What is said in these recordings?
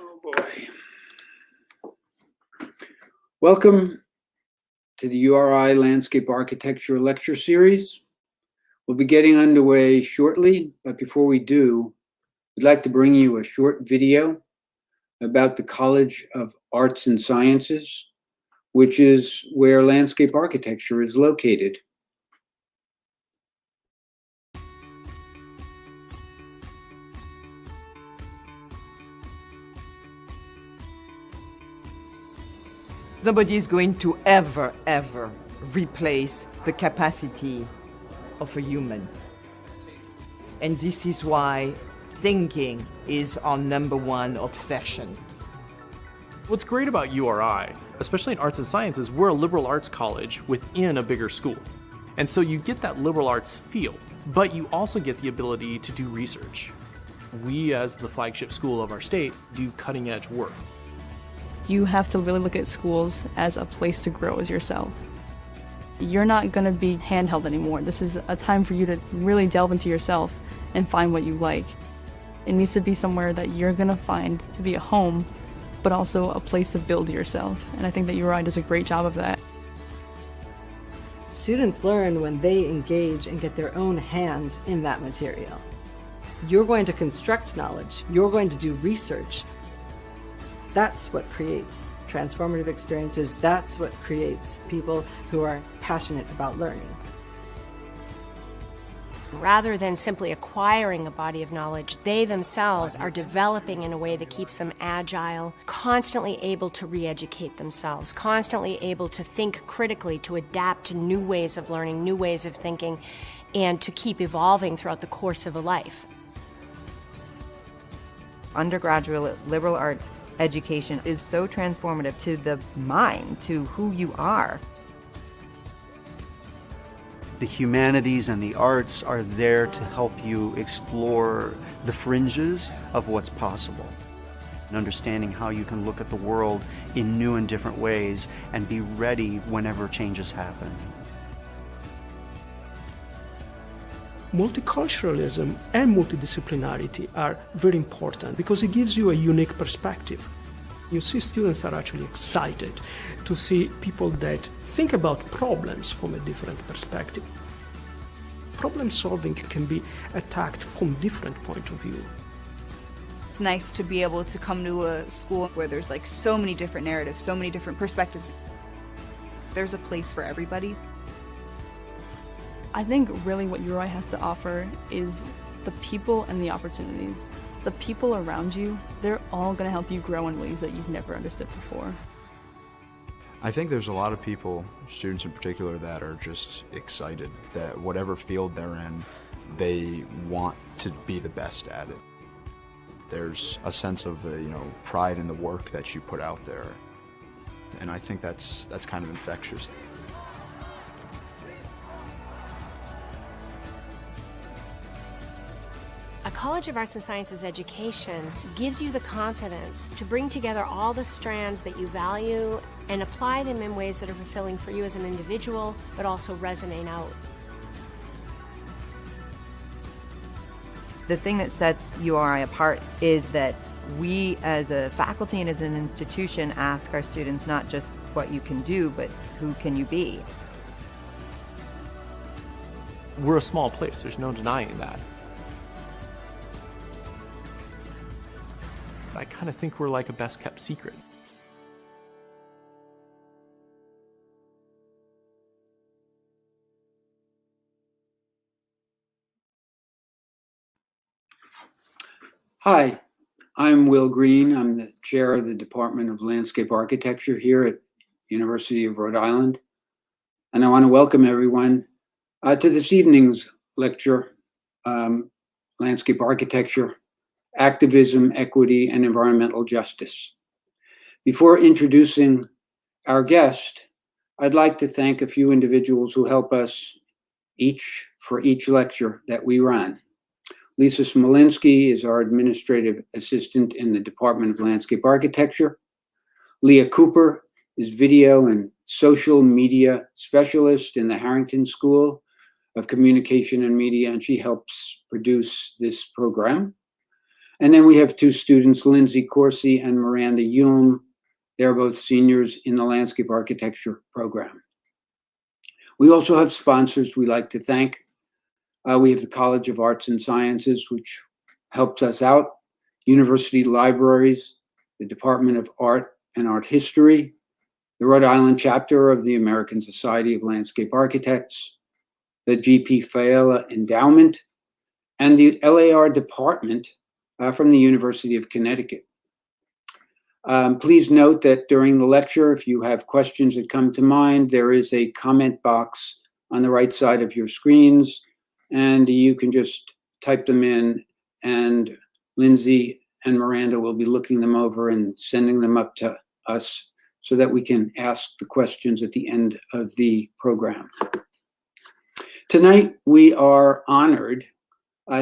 Oh boy. Welcome to the URI Landscape Architecture Lecture Series. We'll be getting underway shortly, but before we do, we'd like to bring you a short video about the College of Arts and Sciences, which is where landscape architecture is located. Nobody is going to ever replace the capacity of a human. And this is why thinking is our #1 obsession. What's great about URI, especially in arts and sciences, we're a liberal arts college within a bigger school. And so you get that liberal arts feel, but you also get the ability to do research. We, as the flagship school of our state, do cutting edge work. You have to really look at schools as a place to grow as yourself. You're not going to be handheld anymore. This is a time for you to really delve into yourself and find what you like. It needs to be somewhere that you're going to find to be a home, but also a place to build yourself. And I think that URI does a great job of that. Students learn when they engage and get their own hands in that material. You're going to construct knowledge. You're going to do research. That's what creates transformative experiences. That's what creates people who are passionate about learning. Rather than simply acquiring a body of knowledge, they themselves are developing in a way that keeps them agile, constantly able to re-educate themselves, constantly able to think critically, to adapt to new ways of learning, new ways of thinking, and to keep evolving throughout the course of a life. Undergraduate liberal arts education is so transformative to the mind, to who you are. The humanities and the arts are there to help you explore the fringes of what's possible, and understanding how you can look at the world in new and different ways and be ready whenever changes happen. Multiculturalism and multidisciplinarity are very important because it gives you a unique perspective. You see students are actually excited to see people that think about problems from a different perspective. Problem solving can be attacked from different point of view. It's nice to be able to come to a school where there's like so many different narratives, so many different perspectives. There's a place for everybody. I think really what URI has to offer is the people and the opportunities. The people around you, they're all going to help you grow in ways that you've never understood before. I think there's a lot of people, students in particular, that are just excited that whatever field they're in, they want to be the best at it. There's a sense of pride in the work that you put out there, and I think that's kind of infectious. A College of Arts and Sciences education gives you the confidence to bring together all the strands that you value and apply them in ways that are fulfilling for you as an individual, but also resonate out. The thing that sets URI apart is that we as a faculty and as an institution ask our students not just what you can do, but who can you be? We're a small place, there's no denying that. I kind of think we're like a best kept secret. Hi, I'm Will Green. I'm the chair of the Department of Landscape Architecture here at University of Rhode Island. And I want to welcome everyone to this evening's lecture, Landscape Architecture, Activism, Equity, and Environmental Justice. Before introducing our guest, I'd like to thank a few individuals who help us for each lecture that we run. Lisa Smolinski is our administrative assistant in the Department of Landscape Architecture. Leah Cooper is video and social media specialist in the Harrington School of Communication and Media, and she helps produce this program. And then we have two students, Lindsay Corsi and Miranda Yulm. They're both seniors in the landscape architecture program. We also have sponsors we'd like to thank. We have the College of Arts and Sciences, which helps us out, university libraries, the Department of Art and Art History, the Rhode Island chapter of the American Society of Landscape Architects, the G.P. Failla Endowment, and the LAR department from the University of Connecticut. Please note that during the lecture, if you have questions that come to mind, there is a comment box on the right side of your screens, and you can just type them in, and Lindsay and Miranda will be looking them over and sending them up to us so that we can ask the questions at the end of the program. Tonight, we are honored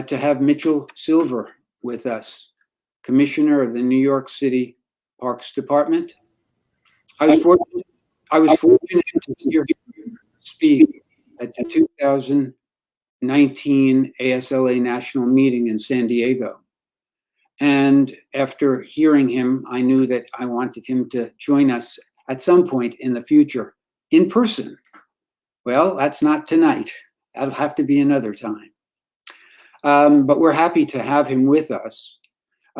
to have Mitchell Silver with us, Commissioner of the New York City Parks Department. I was fortunate to hear him speak at the 2019 ASLA National Meeting in San Diego. And after hearing him, I knew that I wanted him to join us at some point in the future in person. Well, that's not tonight. That'll have to be another time. But we're happy to have him with us.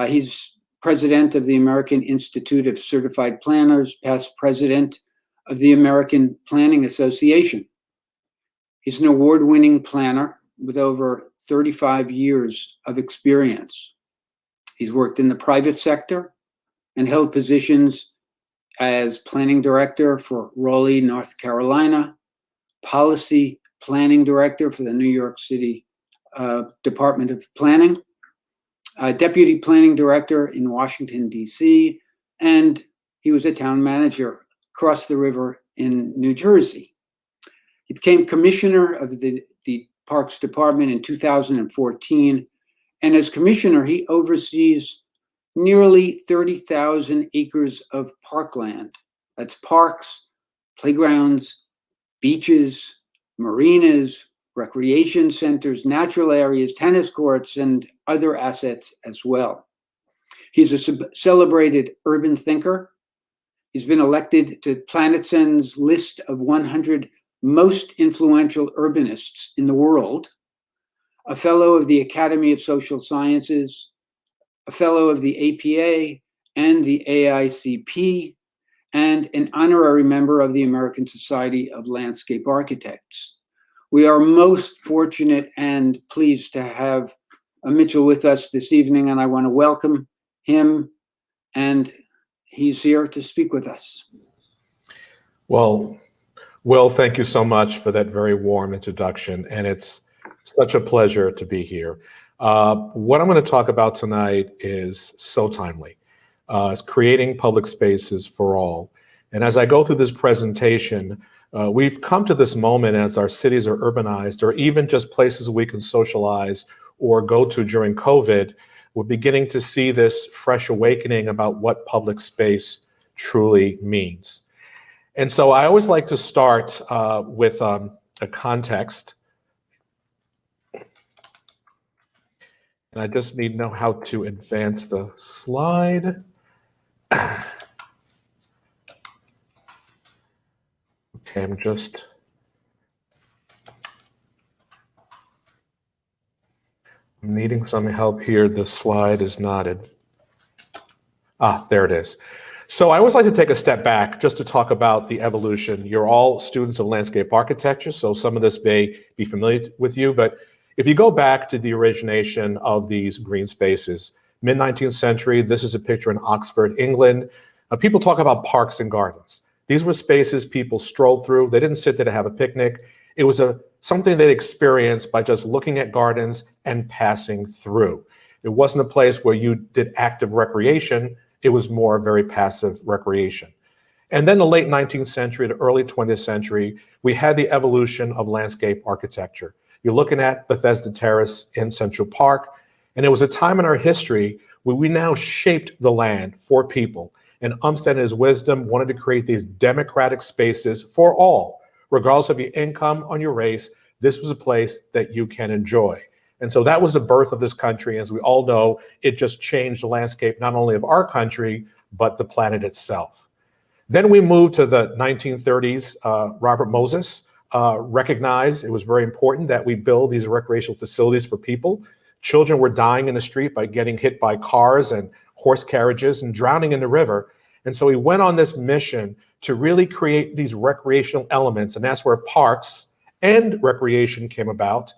He's president of the American Institute of Certified Planners, past president of the American Planning Association. He's an award-winning planner with over 35 years of experience. He's worked in the private sector and held positions as planning director for Raleigh, North Carolina, policy planning director for the New York City Department of Planning, deputy planning director in Washington, D.C., and he was a town manager across the river in New Jersey. He became commissioner of the Parks Department in 2014, and as commissioner, he oversees nearly 30,000 acres of parkland. That's parks, playgrounds, beaches, marinas, recreation centers, natural areas, tennis courts, and other assets as well. He's a celebrated urban thinker. He's been elected to PlanetSend's list of 100 most influential urbanists in the world, a fellow of the Academy of Social Sciences, a fellow of the APA and the FAICP, and an honorary member of the American Society of Landscape Architects. We are most fortunate and pleased to have Mitchell with us this evening, and I want to welcome him, and he's here to speak with us. Well, Will, thank you so much for that very warm introduction, and it's such a pleasure to be here. What I'm going to talk about tonight is so timely. It's creating public spaces for all. And as I go through this presentation, we've come to this moment as our cities are urbanized, or even just places we can socialize or go to during COVID, we're beginning to see this fresh awakening about what public space truly means. And so I always like to start with a context. And I just need to know how to advance the slide. Okay, I'm needing some help here. The slide is knotted. There it is. So I always like to take a step back just to talk about the evolution. You're all students of landscape architecture, so some of this may be familiar with you, but if you go back to the origination of these green spaces, mid-19th century, this is a picture in Oxford, England. People talk about parks and gardens. These were spaces people strolled through. They didn't sit there to have a picnic. It was something they'd experienced by just looking at gardens and passing through. It wasn't a place where you did active recreation. It was more very passive recreation. And then the late 19th century to early 20th century, we had the evolution of landscape architecture. You're looking at Bethesda Terrace in Central Park, and it was a time in our history where we now shaped the land for people. And Umstead in his wisdom wanted to create these democratic spaces for all, regardless of your income or your race. This was a place that you can enjoy. And so that was the birth of this country. As we all know, it just changed the landscape, not only of our country, but the planet itself. Then we moved to the 1930s. Robert Moses recognized it was very important that we build these recreational facilities for people. Children were dying in the street by getting hit by cars and horse carriages and drowning in the river. And so he went on this mission to really create these recreational elements. And that's where parks and recreation came about.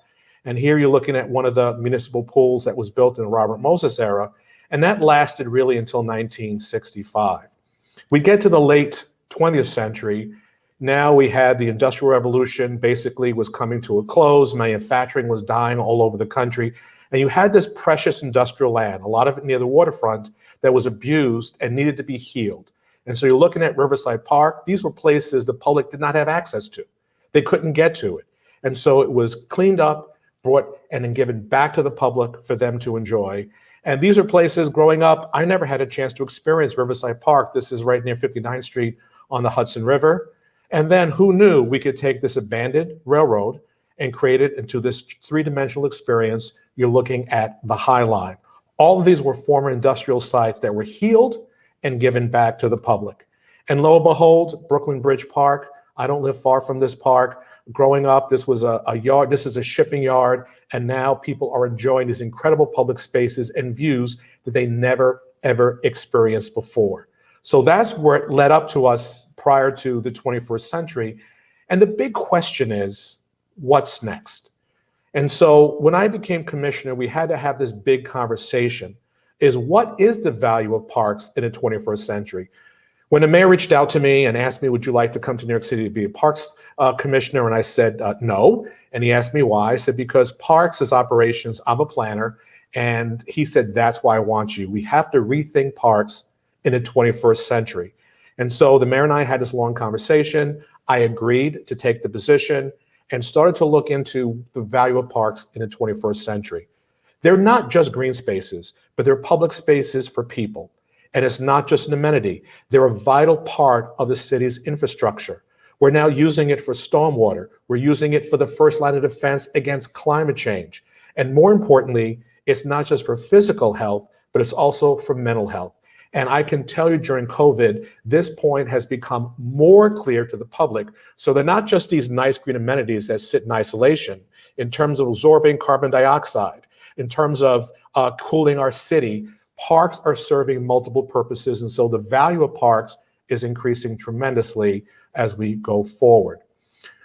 And here you're looking at one of the municipal pools that was built in the Robert Moses era. And that lasted really until 1965. We get to the late 20th century. Now we had the Industrial Revolution basically was coming to a close. Manufacturing was dying all over the country. And you had this precious industrial land, a lot of it near the waterfront, that was abused and needed to be healed. And so you're looking at Riverside Park. These were places the public did not have access to. They couldn't get to it. And so it was cleaned up, brought, and then given back to the public for them to enjoy. And these are places growing up, I never had a chance to experience Riverside Park. This is right near 59th Street on the Hudson River. And then who knew we could take this abandoned railroad and create it into this three-dimensional experience. You're looking at the High Line. All of these were former industrial sites that were healed and given back to the public. And lo and behold, Brooklyn Bridge Park, I don't live far from this park. Growing up, this was a yard, this is a shipping yard, and now people are enjoying these incredible public spaces and views that they never, ever experienced before. So that's where it led up to us prior to the 21st century. And the big question is, what's next? And so when I became commissioner, we had to have this big conversation, is what is the value of parks in the 21st century? When the mayor reached out to me and asked me, would you like to come to New York City to be a parks commissioner? And I said, no. And he asked me why. I said, because parks is operations, I'm a planner. And he said, that's why I want you. We have to rethink parks in the 21st century. And so the mayor and I had this long conversation. I agreed to take the position and started to look into the value of parks in the 21st century. They're not just green spaces, but they're public spaces for people. And it's not just an amenity. They're a vital part of the city's infrastructure. We're now using it for stormwater. We're using it for the first line of defense against climate change. And more importantly, it's not just for physical health, but it's also for mental health. And I can tell you during COVID, this point has become more clear to the public. So they're not just these nice green amenities that sit in isolation in terms of absorbing carbon dioxide, in terms of cooling our city. Parks are serving multiple purposes, and so the value of parks is increasing tremendously as we go forward.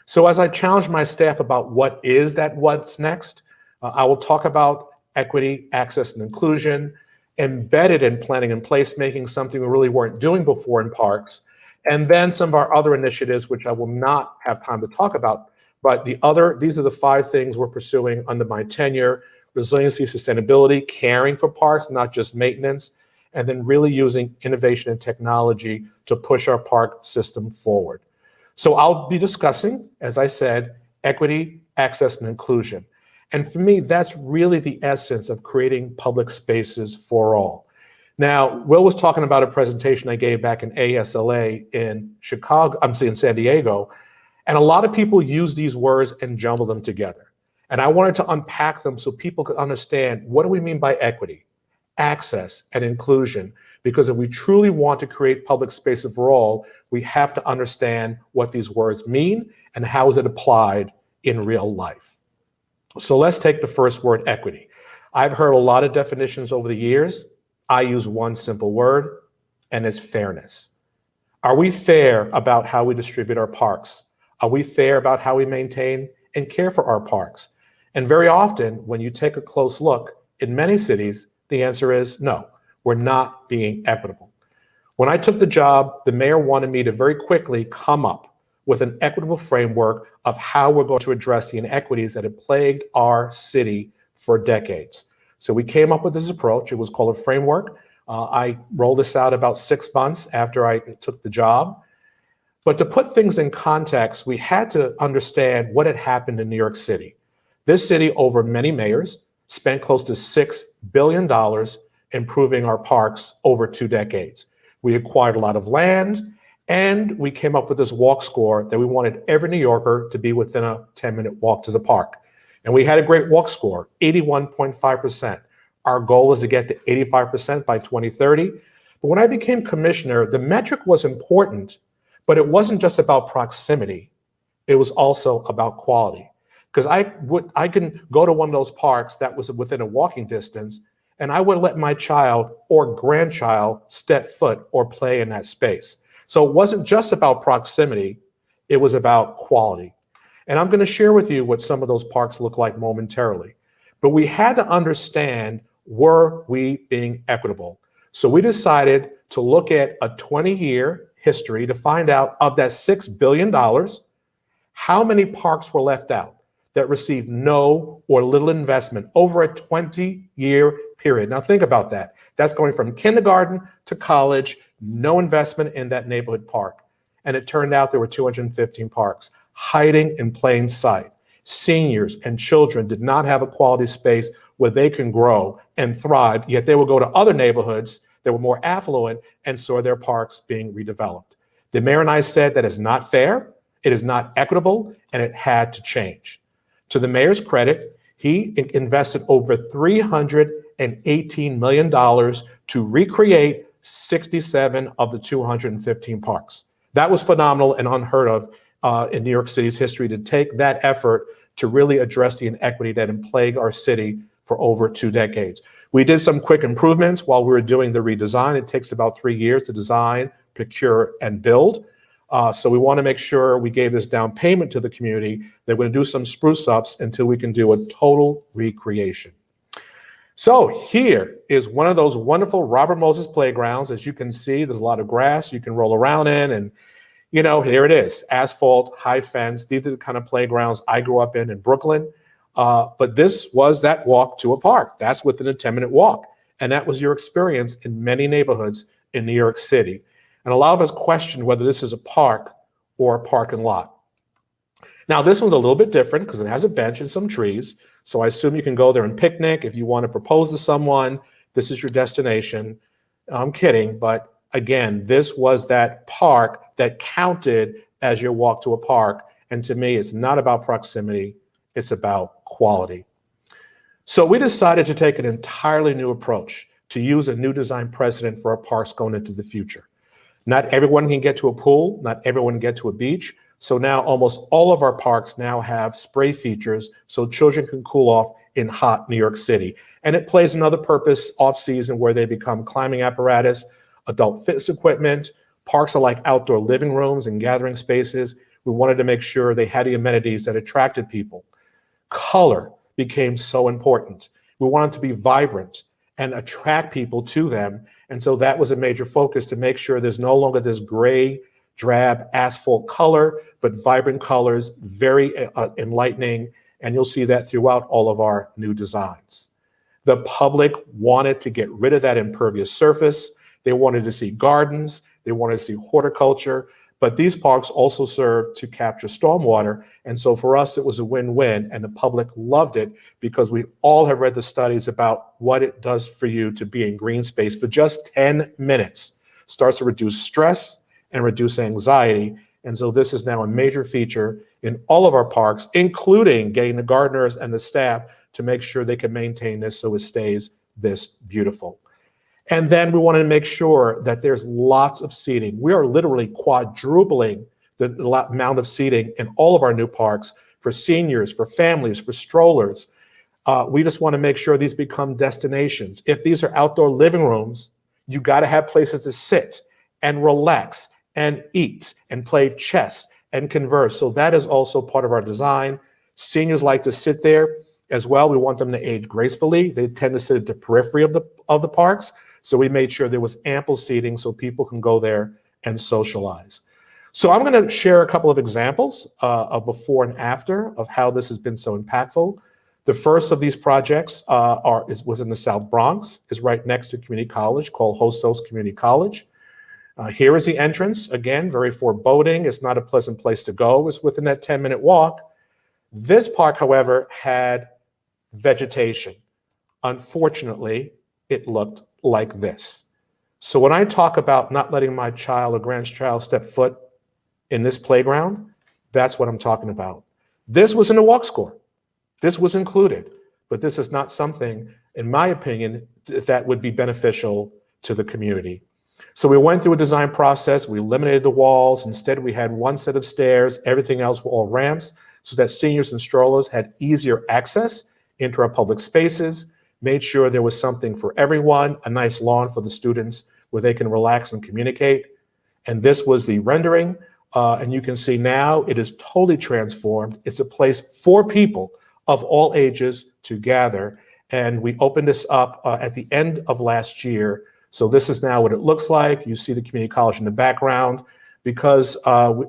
So as I challenge my staff about what's next, I will talk about equity, access, and inclusion, embedded in planning and placemaking, something we really weren't doing before in parks, and then some of our other initiatives, which I will not have time to talk about, but these are the 5 things we're pursuing under my tenure: resiliency, sustainability, caring for parks, not just maintenance, and then really using innovation and technology to push our park system forward. So I'll be discussing, as I said, equity, access, and inclusion. And for me, that's really the essence of creating public spaces for all. Now, Will was talking about a presentation I gave back in ASLA in San Diego, and a lot of people use these words and jumble them together. And I wanted to unpack them so people could understand, what do we mean by equity, access, and inclusion? Because if we truly want to create public spaces for all, we have to understand what these words mean and how is it applied in real life. So let's take the first word, equity. I've heard a lot of definitions over the years. I use one simple word, and it's fairness. Are we fair about how we distribute our parks? Are we fair about how we maintain and care for our parks? And very often, when you take a close look, in many cities, the answer is no, we're not being equitable. When I took the job, the mayor wanted me to very quickly come up with an equitable framework of how we're going to address the inequities that have plagued our city for decades. So we came up with this approach. It was called a framework. I rolled this out about 6 months after I took the job. But to put things in context, we had to understand what had happened in New York City. This city, over many mayors, spent close to $6 billion improving our parks over 2 decades. We acquired a lot of land, and we came up with this walk score that we wanted every New Yorker to be within a 10-minute walk to the park. And we had a great walk score, 81.5%. Our goal is to get to 85% by 2030. But when I became commissioner, the metric was important, but it wasn't just about proximity. It was also about quality. Because I can go to one of those parks that was within a walking distance, and I would let my child or grandchild step foot or play in that space. So it wasn't just about proximity, it was about quality. And I'm going to share with you what some of those parks look like momentarily. But we had to understand, were we being equitable? So we decided to look at a 20-year history to find out, of that $6 billion, how many parks were left out that received no or little investment over a 20-year period. Now think about that. That's going from kindergarten to college, no investment in that neighborhood park. And it turned out there were 215 parks hiding in plain sight. Seniors and children did not have a quality space where they can grow and thrive, yet they would go to other neighborhoods that were more affluent and saw their parks being redeveloped. The mayor and I said that is not fair, it is not equitable, and it had to change. To the mayor's credit, he invested over $318 million to recreate 67 of the 215 parks. That was phenomenal and unheard of in New York City's history, to take that effort to really address the inequity that had plagued our city for over 2 decades. We did some quick improvements while we were doing the redesign. It takes about 3 years to design, procure, and build. So we want to make sure we gave this down payment to the community. They're going to do some spruce ups until we can do a total recreation. So here is one of those wonderful Robert Moses playgrounds. As you can see, there's a lot of grass you can roll around in, and you know, here it is, asphalt, high fence. These are the kind of playgrounds I grew up in Brooklyn. But this was that walk to a park. That's within a 10-minute walk. And that was your experience in many neighborhoods in New York City. And a lot of us questioned whether this is a park or a parking lot. Now, this one's a little bit different because it has a bench and some trees. So I assume you can go there and picnic. If you want to propose to someone, this is your destination. I'm kidding, but again, this was that park that counted as your walk to a park. And to me, it's not about proximity, it's about quality. So we decided to take an entirely new approach, to use a new design precedent for our parks going into the future. Not everyone can get to a pool, not everyone can get to a beach. So now almost all of our parks now have spray features so children can cool off in hot New York City. And it plays another purpose off season where they become climbing apparatus, adult fitness equipment. Parks are like outdoor living rooms and gathering spaces. We wanted to make sure they had the amenities that attracted people. Color became so important. We wanted to be vibrant and attract people to them. And so that was a major focus, to make sure there's no longer this gray, drab asphalt color, but vibrant colors, very enlightening. And you'll see that throughout all of our new designs. The public wanted to get rid of that impervious surface. They wanted to see gardens, they wanted to see horticulture, but these parks also serve to capture stormwater. And so for us, it was a win-win, and the public loved it because we all have read the studies about what it does for you to be in green space for just 10 minutes. Starts to reduce stress and reduce anxiety. And so this is now a major feature in all of our parks, including getting the gardeners and the staff to make sure they can maintain this so it stays this beautiful. And then we wanted to make sure that there's lots of seating. We are literally quadrupling the amount of seating in all of our new parks for seniors, for families, for strollers. We just want to make sure these become destinations. If these are outdoor living rooms, you got to have places to sit and relax and eat and play chess and converse. So that is also part of our design. Seniors like to sit there as well. We want them to age gracefully. They tend to sit at the periphery of the parks. So we made sure there was ample seating so people can go there and socialize. So I'm going to share a couple of examples of before and after of how this has been so impactful. The first of these projects was in the South Bronx, is right next to community college, called Hostos Community College. Here is the entrance. Again, very foreboding. It's not a pleasant place to go. It's within that 10-minute walk. This park, however, had vegetation. Unfortunately, it looked like this. So when I talk about not letting my child or grandchild step foot in this playground, that's what I'm talking about. This was in the walk score. This was included, but this is not something, in my opinion, that would be beneficial to the community. So we went through a design process, we eliminated the walls. Instead, we had one set of stairs, everything else were all ramps, so that seniors and strollers had easier access into our public spaces, made sure there was something for everyone, a nice lawn for the students where they can relax and communicate. And this was the rendering. And you can see now it is totally transformed. It's a place for people of all ages to gather. And we opened this up at the end of last year. So this is now what it looks like. You see the community college in the background. Because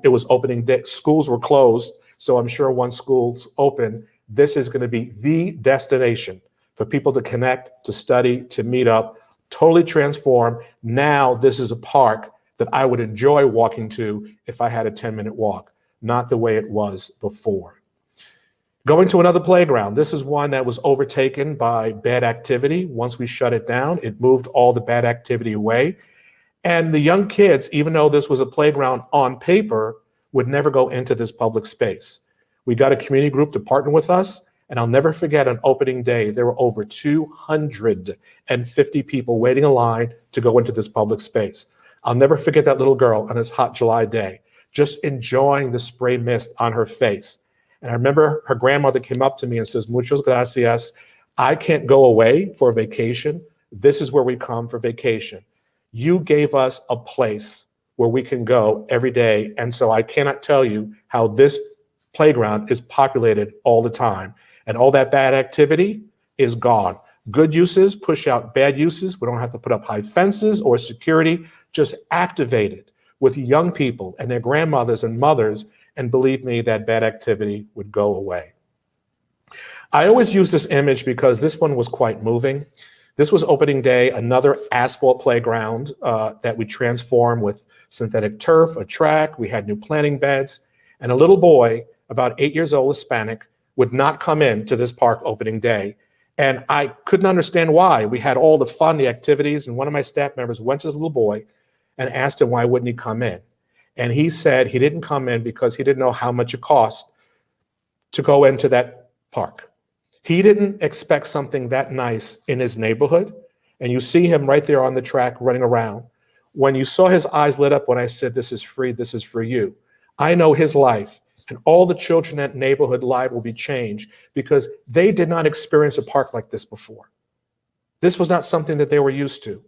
it was opening day, schools were closed. So I'm sure once schools open, this is going to be the destination for people to connect, to study, to meet up, totally transformed. Now this is a park that I would enjoy walking to if I had a 10-minute walk, not the way it was before. Going to another playground. This is one that was overtaken by bad activity. Once we shut it down, it moved all the bad activity away. And the young kids, even though this was a playground on paper, would never go into this public space. We got a community group to partner with us, and I'll never forget on opening day, there were over 250 people waiting in line to go into this public space. I'll never forget that little girl on this hot July day, just enjoying the spray mist on her face. And I remember her grandmother came up to me and says, "Muchas gracias. I can't go away for a vacation. This is where we come for vacation. You gave us a place where we can go every day. And so I cannot tell you how this playground is populated all the time. And all that bad activity is gone. Good uses push out bad uses. We don't have to put up high fences or security, just activate it with young people and their grandmothers and mothers. And believe me, that bad activity would go away." I always use this image because this one was quite moving. This was opening day, another asphalt playground that we transformed with synthetic turf, a track. We had new planting beds, and a little boy, about 8 years old, Hispanic, would not come in to this park opening day. And I couldn't understand why. We had all the fun, the activities, and one of my staff members went to the little boy and asked him why wouldn't he come in. And he said he didn't come in because he didn't know how much it cost to go into that park. He didn't expect something that nice in his neighborhood. And you see him right there on the track running around. When you saw his eyes lit up when I said, "This is free, this is for you," I know his life and all the children in that neighborhood life will be changed because they did not experience a park like this before. This was not something that they were used to.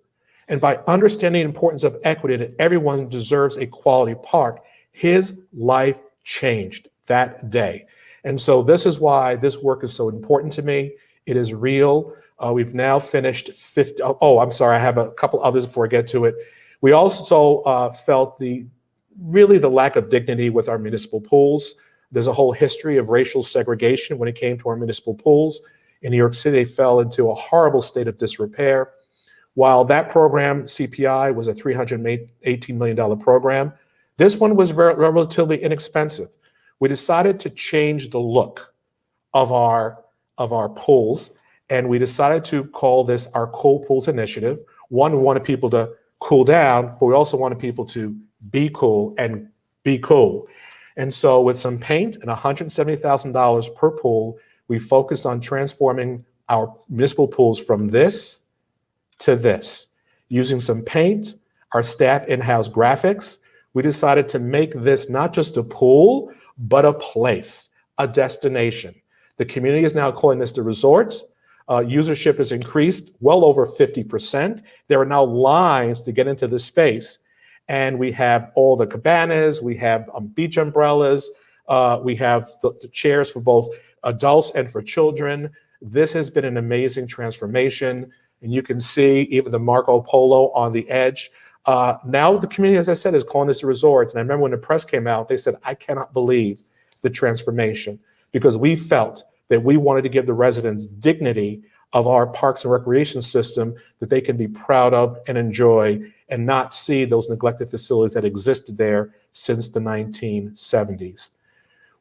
And by understanding the importance of equity, that everyone deserves a quality park, his life changed that day. And so this is why this work is so important to me. It is real. We've now finished 50. Oh, I'm sorry. I have a couple others before I get to it. We also felt the lack of dignity with our municipal pools. There's a whole history of racial segregation when it came to our municipal pools. In New York City, they fell into a horrible state of disrepair. While that program, CPI, was a $318 million program, this one was relatively inexpensive. We decided to change the look of our pools, and we decided to call this our Cool Pools Initiative. One, we wanted people to cool down, but we also wanted people to be cool and be cool. And so with some paint and $170,000 per pool, we focused on transforming our municipal pools from this to this. Using some paint, our staff in-house graphics, we decided to make this not just a pool, but a place, a destination. The community is now calling this the resort. Usership has increased well over 50%. There are now lines to get into the space. And we have all the cabanas, we have beach umbrellas, we have the chairs for both adults and for children. This has been an amazing transformation. And you can see even the Marco Polo on the edge. Now the community, as I said, is calling this a resort. And I remember when the press came out, they said, "I cannot believe the transformation," because we felt that we wanted to give the residents dignity of our parks and recreation system that they can be proud of and enjoy, and not see those neglected facilities that existed there since the 1970s.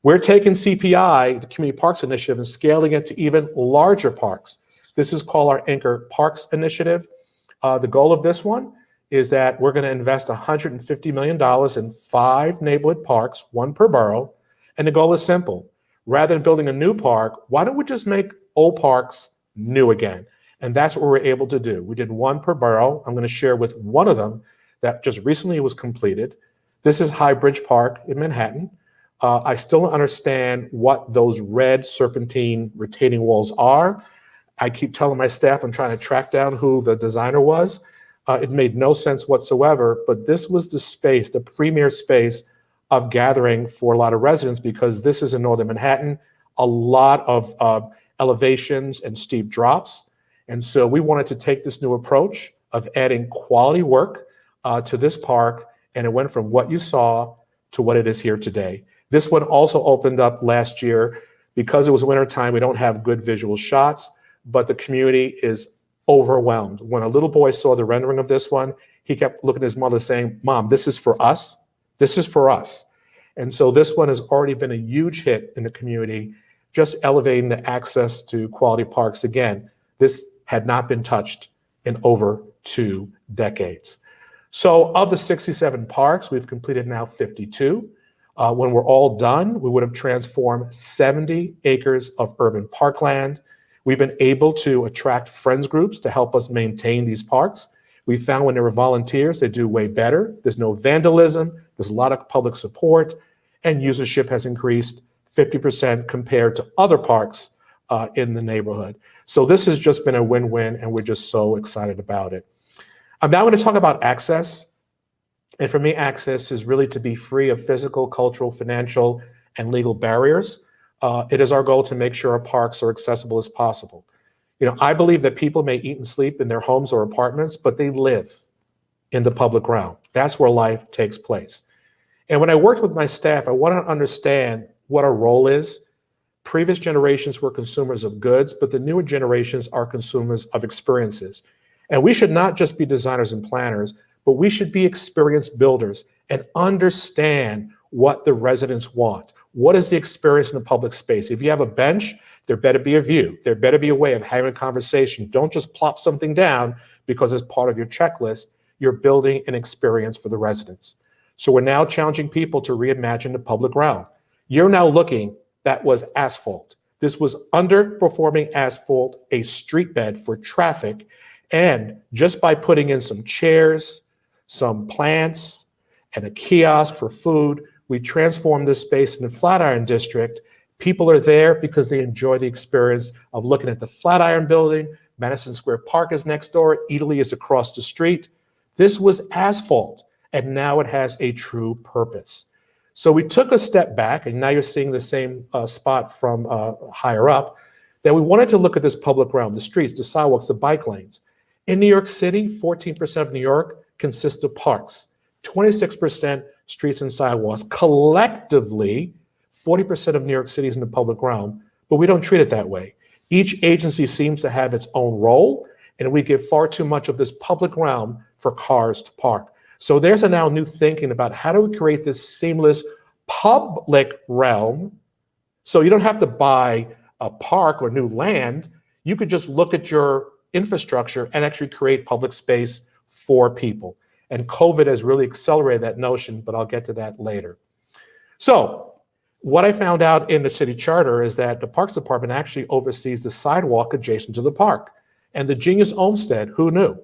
We're taking CPI, the Community Parks Initiative, and scaling it to even larger parks. This is called our Anchor Parks Initiative. The goal of this one is that we're going to invest $150 million in 5 neighborhood parks, 1 per borough. And the goal is simple: Rather than building a new park, why don't we just make old parks new again? And that's what we were able to do. We did one per borough. I'm going to share with one of them that just recently was completed. This is High Bridge Park in Manhattan. I still don't understand what those red serpentine retaining walls are. I keep telling my staff I'm trying to track down who the designer was. It made no sense whatsoever, but this was the space, the premier space of gathering for a lot of residents, because this is in northern Manhattan, a lot of elevations and steep drops. And so we wanted to take this new approach of adding quality work to this park, and it went from what you saw to what it is here today. This one also opened up last year. Because it was wintertime, we don't have good visual shots, but the community is overwhelmed. When a little boy saw the rendering of this one, he kept looking at his mother saying, "Mom, this is for us. This is for us." And so this one has already been a huge hit in the community, just elevating the access to quality parks. Again, this had not been touched in over 2 decades. So of the 67 parks, we've completed now 52. When we're all done, we would have transformed 70 acres of urban parkland. We've been able to attract friends groups to help us maintain these parks. We found when there were volunteers, they do way better. There's no vandalism, there's a lot of public support, and usership has increased 50% compared to other parks in the neighborhood. So this has just been a win-win, and we're just so excited about it. I'm now going to talk about access. And for me, access is really to be free of physical, cultural, financial, and legal barriers. It is our goal to make sure our parks are accessible as possible. You know, I believe that people may eat and sleep in their homes or apartments, but they live in the public realm. That's where life takes place. And when I worked with my staff, I want to understand what our role is. Previous generations were consumers of goods, but the newer generations are consumers of experiences. And we should not just be designers and planners, but we should be experienced builders and understand what the residents want. What is the experience in the public space? If you have a bench, there better be a view. There better be a way of having a conversation. Don't just plop something down because it's part of your checklist. You're building an experience for the residents. So we're now challenging people to reimagine the public realm. You're now looking, that was asphalt. This was underperforming asphalt, a street bed for traffic. And just by putting in some chairs, some plants, and a kiosk for food, we transformed this space in the Flatiron District. People are there because they enjoy the experience of looking at the Flatiron Building. Madison Square Park is next door. Italy is across the street. This was asphalt, and now it has a true purpose. So we took a step back, and now you're seeing the same spot from higher up, that we wanted to look at this public realm, the streets, the sidewalks, the bike lanes. In New York City, 14% of New York consists of parks, 26% streets and sidewalks. Collectively, 40% of New York City is in the public realm, but we don't treat it that way. Each agency seems to have its own role, and we give far too much of this public realm for cars to park. So there's a now new thinking about how do we create this seamless public realm, so you don't have to buy a park or new land. You could just look at your infrastructure and actually create public space for people. And COVID has really accelerated that notion, but I'll get to that later. So what I found out in the city charter is that the Parks Department actually oversees the sidewalk adjacent to the park. And the Genius Olmsted, who knew?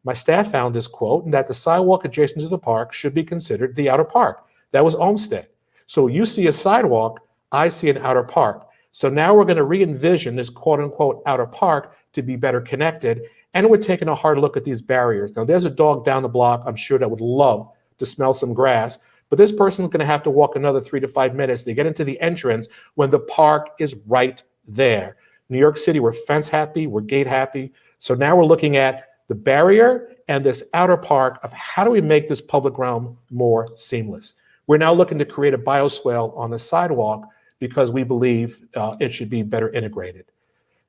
My staff found this quote, and that the sidewalk adjacent to the park should be considered the outer park. That was Olmsted. So you see a sidewalk, I see an outer park. So now we're going to re-envision this quote unquote outer park to be better connected. And we're taking a hard look at these barriers. Now there's a dog down the block, I'm sure, that would love to smell some grass, but this person's going to have to walk another 3 to 5 minutes to get into the entrance when the park is right there. New York City, we're fence happy, we're gate happy. So now we're looking at the barrier and this outer park of how do we make this public realm more seamless. We're now looking to create a bioswale on the sidewalk because we believe it should be better integrated.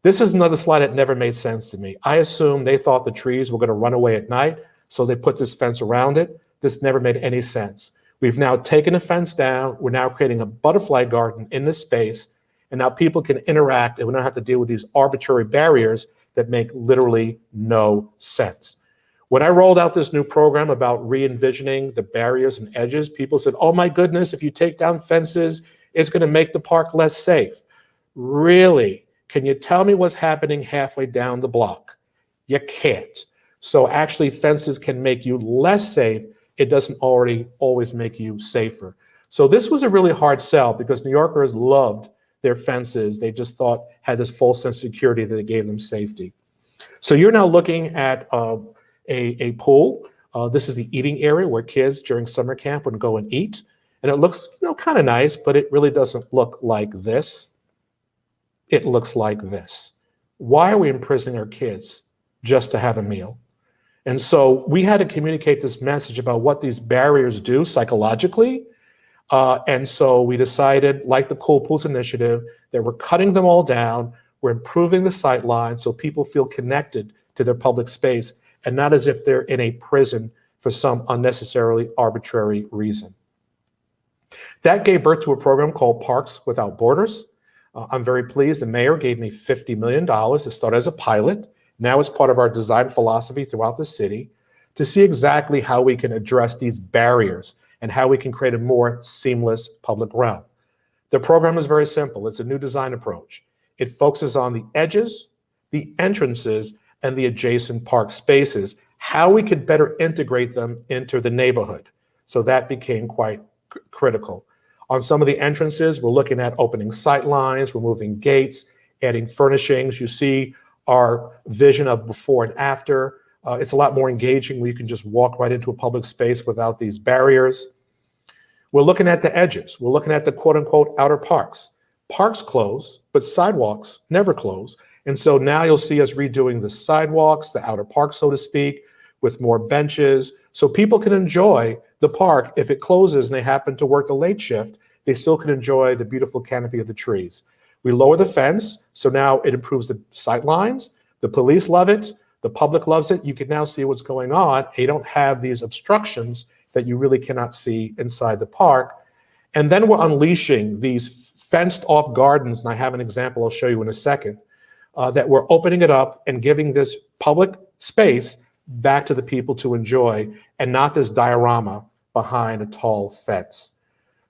This is another slide that never made sense to me. I assumed they thought the trees were going to run away at night, so they put this fence around it. This never made any sense. We've now taken the fence down. We're now creating a butterfly garden in this space, and now people can interact, and we don't have to deal with these arbitrary barriers that make literally no sense. When I rolled out this new program about re-envisioning the barriers and edges, people said, oh my goodness, if you take down fences, It's going to make the park less safe. Really? Can you tell me what's happening halfway down the block? You can't. So actually fences can make you less safe. It doesn't always make you safer. So this was a really hard sell because New Yorkers loved their fences. They just thought had this false sense of security that it gave them safety. So you're now looking at a pool. This is the eating area where kids during summer camp would go and eat. And it looks, kind of nice, but it really doesn't look like this. It looks like this. Why are we imprisoning our kids just to have a meal? And so we had to communicate this message about what these barriers do psychologically. And so we decided, like the Cool Pools Initiative, that we're cutting them all down. We're improving the sight line so people feel connected to their public space and not as if they're in a prison for some unnecessarily arbitrary reason. That gave birth to a program called Parks Without Borders. I'm very pleased. The mayor gave me $50 million to start as a pilot. Now it's part of our design philosophy throughout the city to see exactly how we can address these barriers and how we can create a more seamless public realm. The program is very simple. It's a new design approach. It focuses on the edges, the entrances, and the adjacent park spaces, how we could better integrate them into the neighborhood. So that became quite critical. On some of the entrances, we're looking at opening sight lines, removing gates, adding furnishings. You see our vision of before and after. It's a lot more engaging where you can just walk right into a public space without these barriers. We're looking at the edges. We're looking at the quote unquote outer parks. Parks close, but sidewalks never close. And so now you'll see us redoing the sidewalks, the outer parks, so to speak, with more benches. So people can enjoy the park. If it closes and they happen to work the late shift, they still can enjoy the beautiful canopy of the trees. We lower the fence, so now it improves the sight lines. The police love it. The public loves it. You can now see what's going on. And you don't have these obstructions that you really cannot see inside the park. And then we're unleashing these fenced off gardens, and I have an example I'll show you in a second, that we're opening it up and giving this public space back to the people to enjoy, and not this diorama behind a tall fence.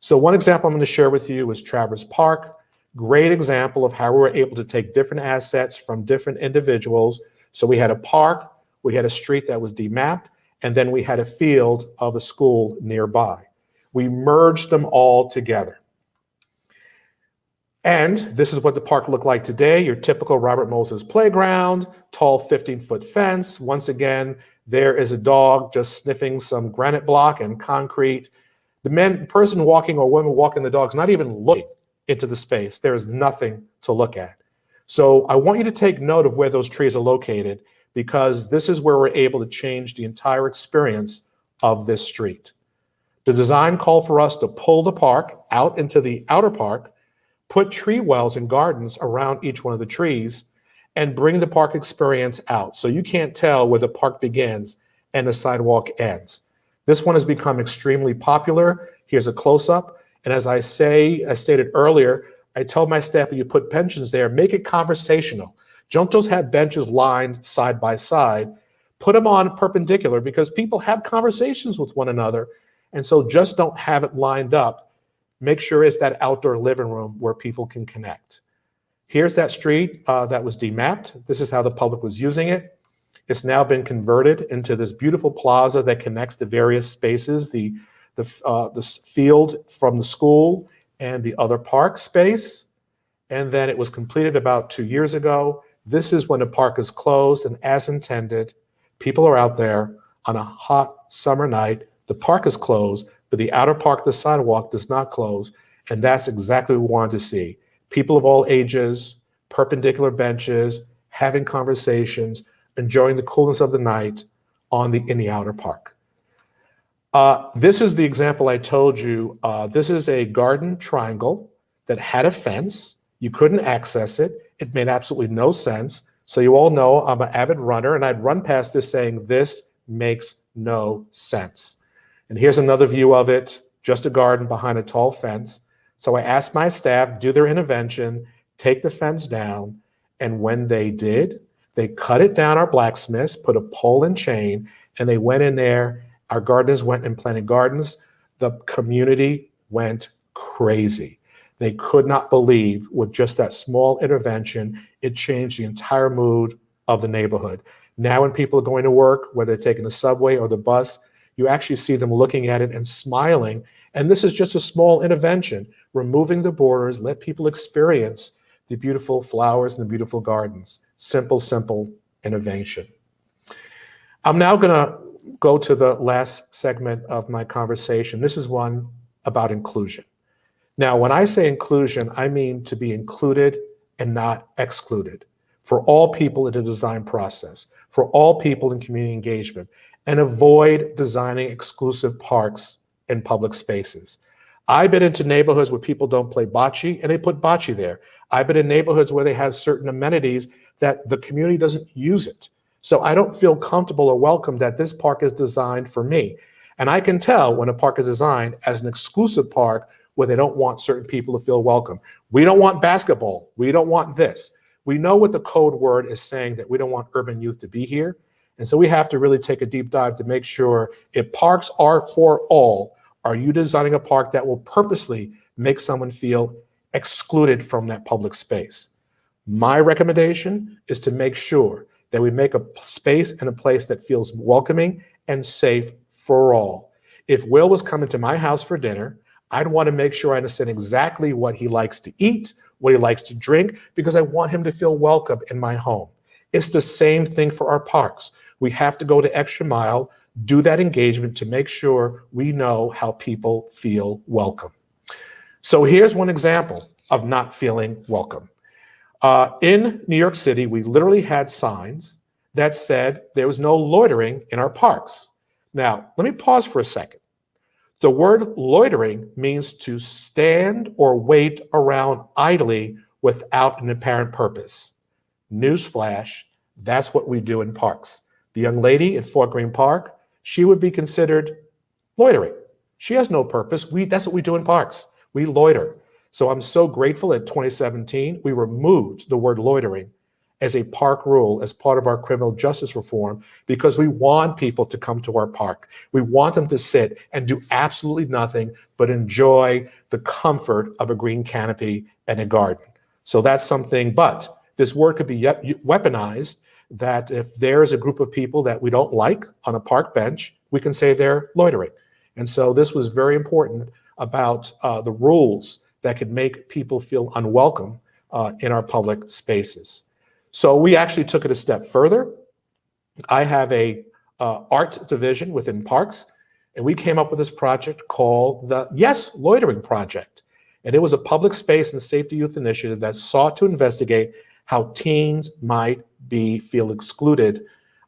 So one example I'm going to share with you is Travers Park. Great example of how we were able to take different assets from different individuals. So we had a park, we had a street that was demapped, and then we had a field of a school nearby. We merged them all together. And this is what the park looked like today, your typical Robert Moses playground, tall 15-foot fence. Once again, there is a dog just sniffing some granite block and concrete. The person walking or woman walking the dog is not even looking into the space. There is nothing to look at. So I want you to take note of where those trees are located, because this is where we're able to change the entire experience of this street. The design called for us to pull the park out into the outer park, put tree wells and gardens around each one of the trees, and bring the park experience out. So you can't tell where the park begins and the sidewalk ends. This one has become extremely popular. Here's a close-up. And as I stated earlier, I tell my staff, when you put benches there, make it conversational. Don't just have benches lined side by side. Put them on perpendicular, because people have conversations with one another. And so just don't have it lined up. Make sure it's that outdoor living room where people can connect. Here's that street that was demapped. This is how the public was using it. It's now been converted into this beautiful plaza that connects the various spaces, the field from the school and the other park space. And then it was completed about 2 years ago. This is when the park is closed, and as intended, people are out there on a hot summer night. The park is closed, but the outer park, the sidewalk, does not close. And that's exactly what we wanted to see. People of all ages, perpendicular benches, having conversations, enjoying the coolness of the night in the outer park. This is the example I told you. This is a garden triangle that had a fence. You couldn't access it. It made absolutely no sense. So you all know I'm an avid runner, and I'd run past this saying, this makes no sense. And here's another view of it, just a garden behind a tall fence. So I asked my staff, do their intervention, take the fence down. And when they did, they cut it down, our blacksmiths, put a pole and chain, and they went in there. Our gardeners went and planted gardens. The community went crazy. They could not believe with just that small intervention, it changed the entire mood of the neighborhood. Now when people are going to work, whether they're taking the subway or the bus, you actually see them looking at it and smiling. And this is just a small intervention, removing the borders, let people experience the beautiful flowers and the beautiful gardens. Simple, simple innovation. I'm now gonna go to the last segment of my conversation. This is one about inclusion. Now, when I say inclusion, I mean to be included and not excluded for all people in the design process, for all people in community engagement, and avoid designing exclusive parks and public spaces. I've been into neighborhoods where people don't play bocce and they put bocce there. I've been in neighborhoods where they have certain amenities that the community doesn't use it. So I don't feel comfortable or welcome that this park is designed for me. And I can tell when a park is designed as an exclusive park where they don't want certain people to feel welcome. We don't want basketball. We don't want this. We know what the code word is saying, that we don't want urban youth to be here. And so we have to really take a deep dive to make sure if parks are for all, are you designing a park that will purposely make someone feel excluded from that public space? My recommendation is to make sure that we make a space and a place that feels welcoming and safe for all. If Will was coming to my house for dinner, I'd want to make sure I understand exactly what he likes to eat, what he likes to drink, because I want him to feel welcome in my home. It's the same thing for our parks. We have to go the extra mile, do that engagement to make sure we know how people feel welcome. So here's one example of not feeling welcome. In New York City, we literally had signs that said there was no loitering in our parks. Now, let me pause for a second. The word loitering means to stand or wait around idly without an apparent purpose. Newsflash, that's what we do in parks. The young lady at Fort Greene Park, she would be considered loitering. She has no purpose. That's what we do in parks. We loiter. So I'm so grateful that 2017, we removed the word loitering as a park rule as part of our criminal justice reform, because we want people to come to our park. We want them to sit and do absolutely nothing but enjoy the comfort of a green canopy and a garden. So that's something, but this word could be weaponized, that if there is a group of people that we don't like on a park bench, we can say they're loitering. And so this was very important about the rules that could make people feel unwelcome in our public spaces. So we actually took it a step further. I have a art division within parks, and we came up with this project called the Yes Loitering Project. And it was a public space and safety youth initiative that sought to investigate how teens might feel excluded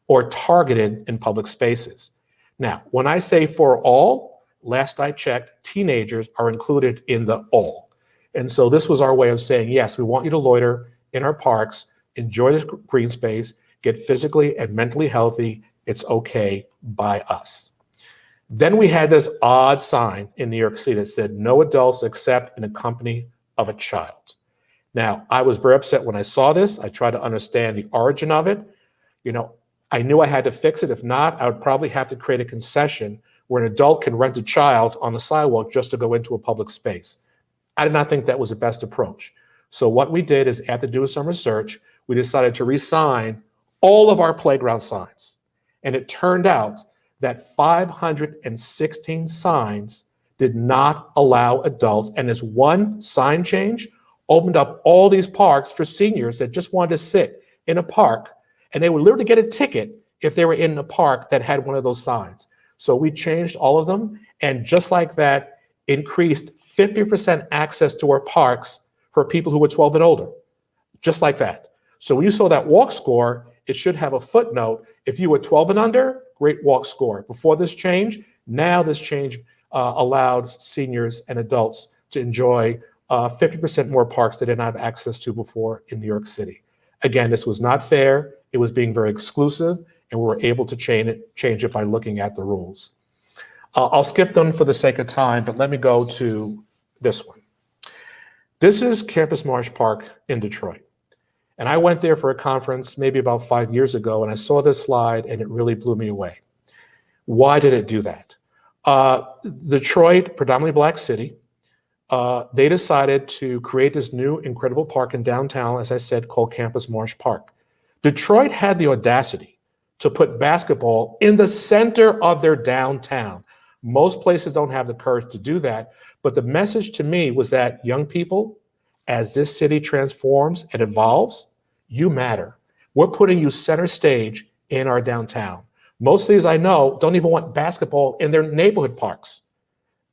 or targeted in public spaces. Now, when I say for all, last I checked, teenagers are included in the all. And so this was our way of saying, yes, we want you to loiter in our parks, enjoy this green space, get physically and mentally healthy. It's okay by us. Then we had this odd sign in New York City that said no adults except in the company of a child. Now, I was very upset when I saw this. I tried to understand the origin of it. You know, I knew I had to fix it. If not, I would probably have to create a concession where an adult can rent a child on the sidewalk just to go into a public space. I did not think that was the best approach. So what we did is, after doing some research, we decided to re-sign all of our playground signs. And it turned out that 516 signs did not allow adults. And this one sign change opened up all these parks for seniors that just wanted to sit in a park, and they would literally get a ticket if they were in a park that had one of those signs. So we changed all of them, and just like that, increased 50% access to our parks for people who were 12 and older, just like that. So when you saw that walk score, it should have a footnote. If you were 12 and under, great walk score. Before this change, now this change allowed seniors and adults to enjoy 50% more parks they didn't have access to before in New York City. Again, this was not fair. It was being very exclusive, and we were able to change it by looking at the rules. I'll skip them for the sake of time, but let me go to this one. This is Campus Marsh Park in Detroit. And I went there for a conference maybe about 5 years ago, and I saw this slide, and it really blew me away. Why did it do that? Detroit, predominantly black city. they decided to create this new incredible park in downtown, as I said, called Campus Marsh Park. Detroit had the audacity to put basketball in the center of their downtown. Most places don't have the courage to do that, but the message to me was that young people, as this city transforms and evolves, you matter. We're putting you center stage in our downtown. Most cities I know don't even want basketball in their neighborhood parks.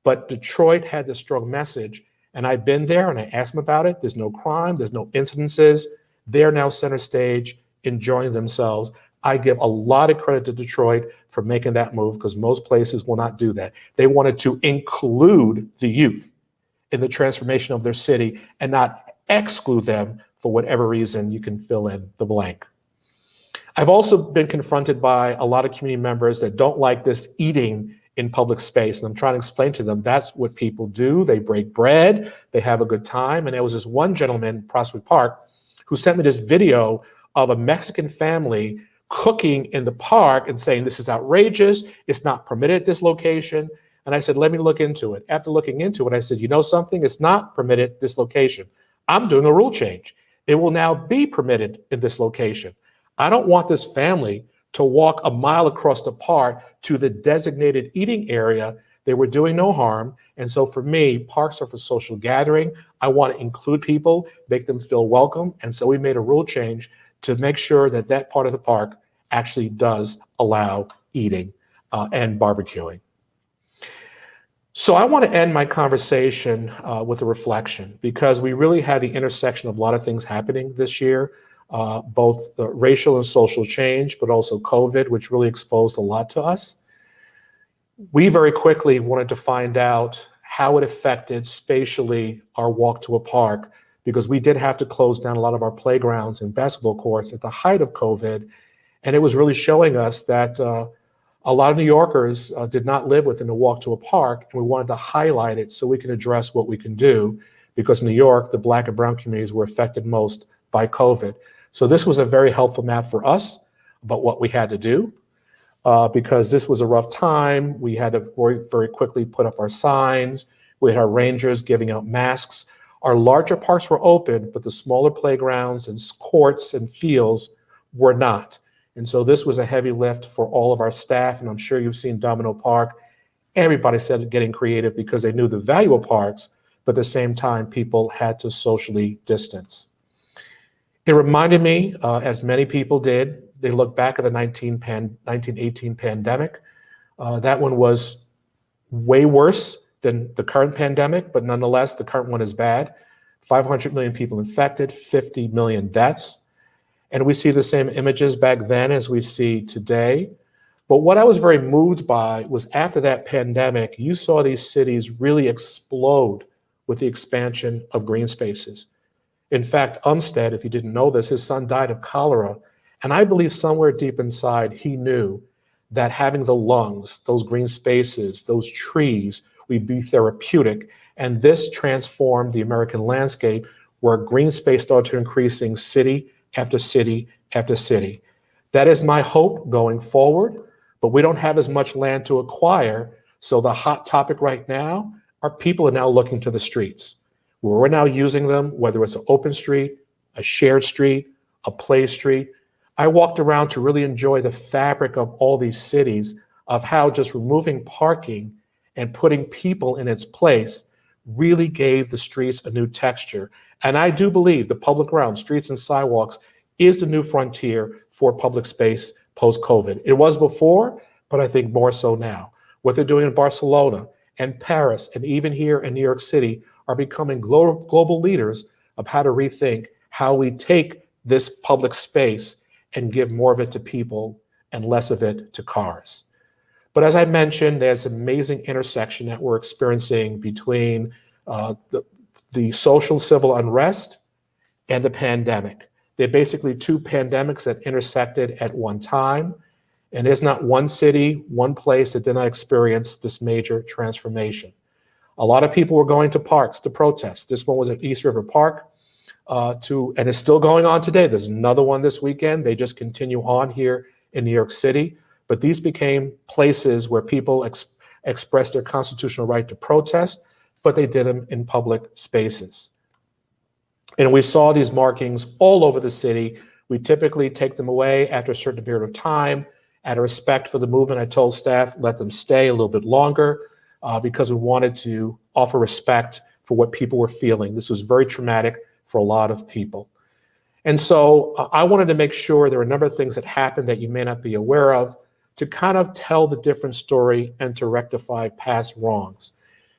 But Detroit had this strong message, and I've been there and I asked them about it. There's no crime, there's no incidences. They're now center stage, enjoying themselves. I give a lot of credit to Detroit for making that move because most places will not do that. They wanted to include the youth in the transformation of their city and not exclude them for whatever reason. You can fill in the blank. I've also been confronted by a lot of community members that don't like this eating in public space. And I'm trying to explain to them that's what people do. They break bread, they have a good time. And there was this one gentleman, Prospect Park, who sent me this video of a Mexican family cooking in the park and saying, this is outrageous, it's not permitted at this location. And I said, let me look into it. After looking into it, I said, you know something? It's not permitted at this location. I'm doing a rule change. It will now be permitted in this location. I don't want this family to walk a mile across the park to the designated eating area. They were doing no harm. And so for me, parks are for social gathering. I want to include people, make them feel welcome. And so we made a rule change to make sure that that part of the park actually does allow eating and barbecuing. So I want to end my conversation with a reflection, because we really had the intersection of a lot of things happening this year, both the racial and social change, but also COVID, which really exposed a lot to us. We very quickly wanted to find out how it affected spatially our walk to a park, because we did have to close down a lot of our playgrounds and basketball courts at the height of COVID. And it was really showing us that a lot of New Yorkers did not live within a walk to a park, and we wanted to highlight it so we can address what we can do, because in New York, the Black and brown communities were affected most by COVID. So this was a very helpful map for us about what we had to do, because this was a rough time. We had to very quickly put up our signs. We had our rangers giving out masks. Our larger parks were open, but the smaller playgrounds and courts and fields were not. And so this was a heavy lift for all of our staff, and I'm sure you've seen Domino Park. Everybody started getting creative because they knew the value of parks, but at the same time, people had to socially distance. It reminded me, as many people did, they look back at the 1918 pandemic. That one was way worse than the current pandemic, but nonetheless, the current one is bad. 500 million people infected, 50 million deaths. And we see the same images back then as we see today. But what I was very moved by was after that pandemic, you saw these cities really explode with the expansion of green spaces. In fact, Umstead, if you didn't know this, his son died of cholera. And I believe somewhere deep inside, he knew that having the lungs, those green spaces, those trees, would be therapeutic. And this transformed the American landscape, where green space started to increasing city after city after city. That is my hope going forward, but we don't have as much land to acquire. So the hot topic right now are people are now looking to the streets, where we're now using them, whether it's an open street, a shared street, a play street. I walked around to really enjoy the fabric of all these cities, of how just removing parking and putting people in its place really gave the streets a new texture. And I do believe the public realm, streets and sidewalks, is the new frontier for public space post-COVID. It was before, but I think more so now. What they're doing in Barcelona and Paris and even here in New York City are becoming global leaders of how to rethink how we take this public space and give more of it to people and less of it to cars. But as I mentioned, there's an amazing intersection that we're experiencing between the social civil unrest and the pandemic. They're basically two pandemics that intersected at one time. And there's not one city, one place that did not experience this major transformation. A lot of people were going to parks to protest. This one was at East River Park, and it's still going on today. There's another one this weekend. They just continue on here in New York City. But these became places where people expressed their constitutional right to protest, but they did them in public spaces. And we saw these markings all over the city. We typically take them away after a certain period of time. Out of respect for the movement, I told staff, let them stay a little bit longer because we wanted to offer respect for what people were feeling. This was very traumatic for a lot of people. And so I wanted to make sure there were a number of things that happened that you may not be aware of to kind of tell the different story and to rectify past wrongs.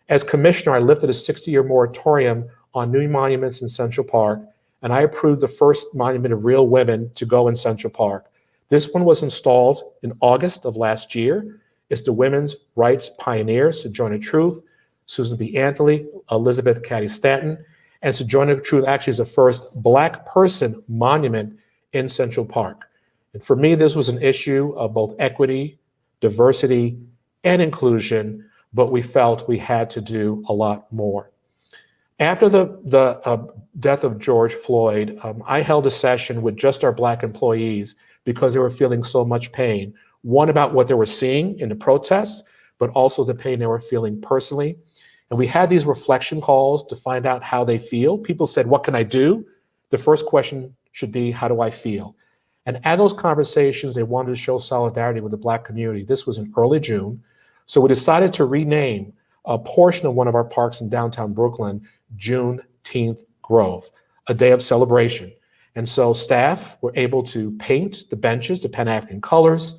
As commissioner, I lifted a 60-year moratorium on new monuments in Central Park, and I approved the first monument of real women to go in Central Park. This one was installed in August of last year. It's the women's rights pioneers, Sojourner Truth, Susan B. Anthony, Elizabeth Cady Stanton, and Sojourner Truth actually is the first Black person monument in Central Park. And for me, this was an issue of both equity, diversity, and inclusion, but we felt we had to do a lot more. After the death of George Floyd, I held a session with just our Black employees because they were feeling so much pain. One, about what they were seeing in the protests, but also the pain they were feeling personally. And we had these reflection calls to find out how they feel. People said, what can I do? The first question should be, how do I feel? And at those conversations, they wanted to show solidarity with the Black community. This was in early June. So we decided to rename a portion of one of our parks in downtown Brooklyn, Juneteenth Grove, a day of celebration. And so staff were able to paint the benches to Pan-African colors.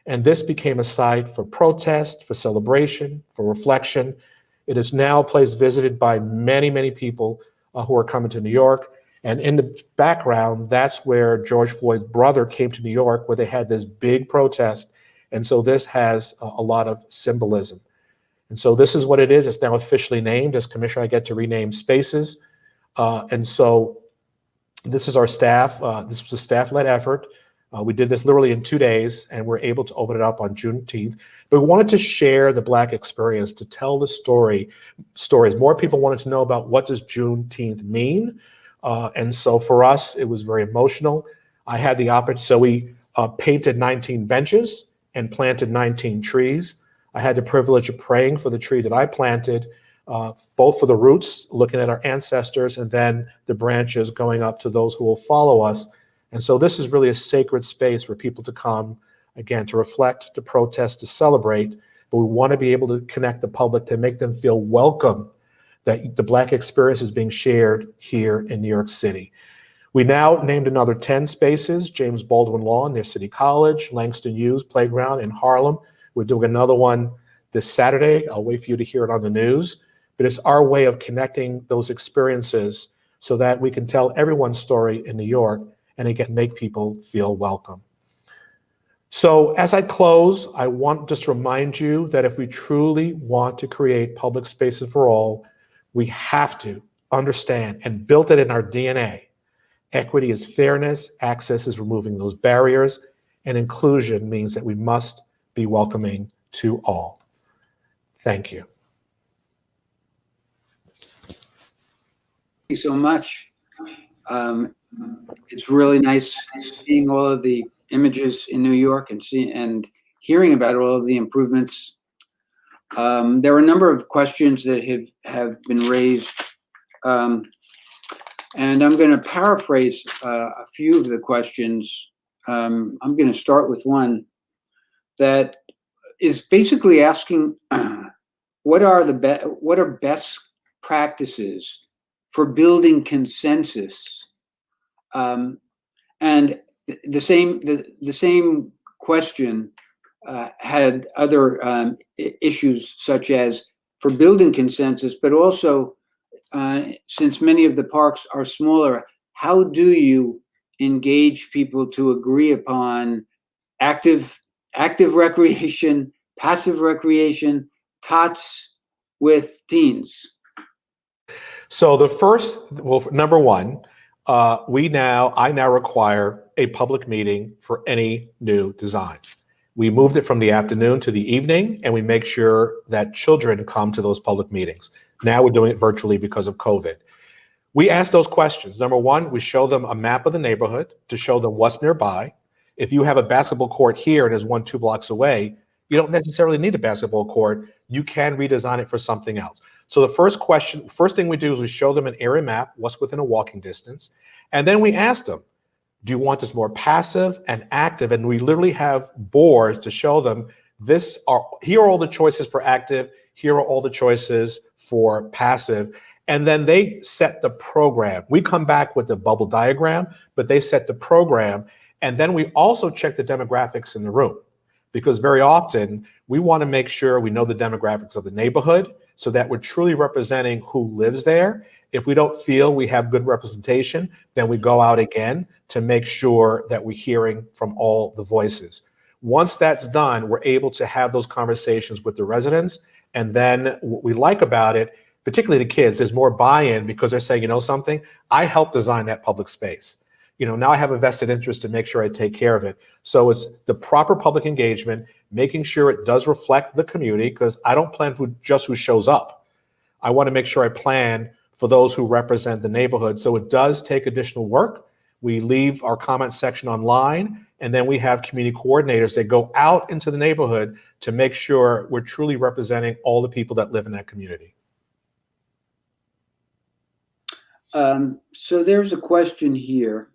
And this became a site for protest, for celebration, for reflection. It is now a place visited by many, many people who are coming to New York. And in the background, that's where George Floyd's brother came to New York, where they had this big protest. And so this has a lot of symbolism. And so this is what it is. It's now officially named. As commissioner, I get to rename spaces. And so this is our staff. This was a staff-led effort. We did this literally in 2 days, and we're able to open it up on Juneteenth. But we wanted to share the Black experience, to tell the stories. More people wanted to know about what does Juneteenth mean. And so for us, it was very emotional. I had the opportunity, so we painted 19 benches and planted 19 trees. I had the privilege of praying for the tree that I planted, both for the roots, looking at our ancestors, and then the branches going up to those who will follow us. And so this is really a sacred space for people to come, again, to reflect, to protest, to celebrate. But we want to be able to connect the public to make them feel welcome that the Black experience is being shared here in New York City. We now named another 10 spaces, James Baldwin Lawn near City College, Langston Hughes Playground in Harlem. We're doing another one this Saturday. I'll wait for you to hear it on the news. But it's our way of connecting those experiences so that we can tell everyone's story in New York and again, make people feel welcome. So as I close, I want just to remind you that if we truly want to create public spaces for all, we have to understand and build it in our DNA. Equity is fairness, access is removing those barriers, and inclusion means that we must be welcoming to all. Thank you. Thank you so much. It's really nice seeing all of the images in New York and hearing about all of the improvements. There are a number of questions that have been raised, and I'm going to paraphrase a few of the questions. I'm going to start with one that is basically asking, what are best practices for building consensus? And the same question had other issues, such as for building consensus, but also since many of the parks are smaller, how do you engage people to agree upon active recreation, passive recreation, tots with teens? So the first, well, number one, I now require a public meeting for any new design. We moved it from the afternoon to the evening, and we make sure that children come to those public meetings. Now we're doing it virtually because of COVID. We ask those questions. Number one, we show them a map of the neighborhood to show them what's nearby. If you have a basketball court here and there's one 2 blocks away, you don't necessarily need a basketball court. You can redesign it for something else. So the first thing we do is we show them an area map, what's within a walking distance, and then we ask them, do you want this more passive and active? And we literally have boards to show them here are all the choices for active, here are all the choices for passive. And then they set the program. We come back with the bubble diagram, but they set the program. And then we also check the demographics in the room, because very often we want to make sure we know the demographics of the neighborhood so that we're truly representing who lives there. If we don't feel we have good representation, then we go out again to make sure that we're hearing from all the voices. Once that's done, we're able to have those conversations with the residents. And then what we like about it, particularly the kids, there's more buy-in because they're saying, you know something, I helped design that public space. Now I have a vested interest to make sure I take care of it. So it's the proper public engagement, making sure it does reflect the community, because I don't plan for just who shows up. I want to make sure I plan for those who represent the neighborhood. So it does take additional work. We leave our comment section online, and then we have community coordinators that go out into the neighborhood to make sure we're truly representing all the people that live in that community. So there's a question here.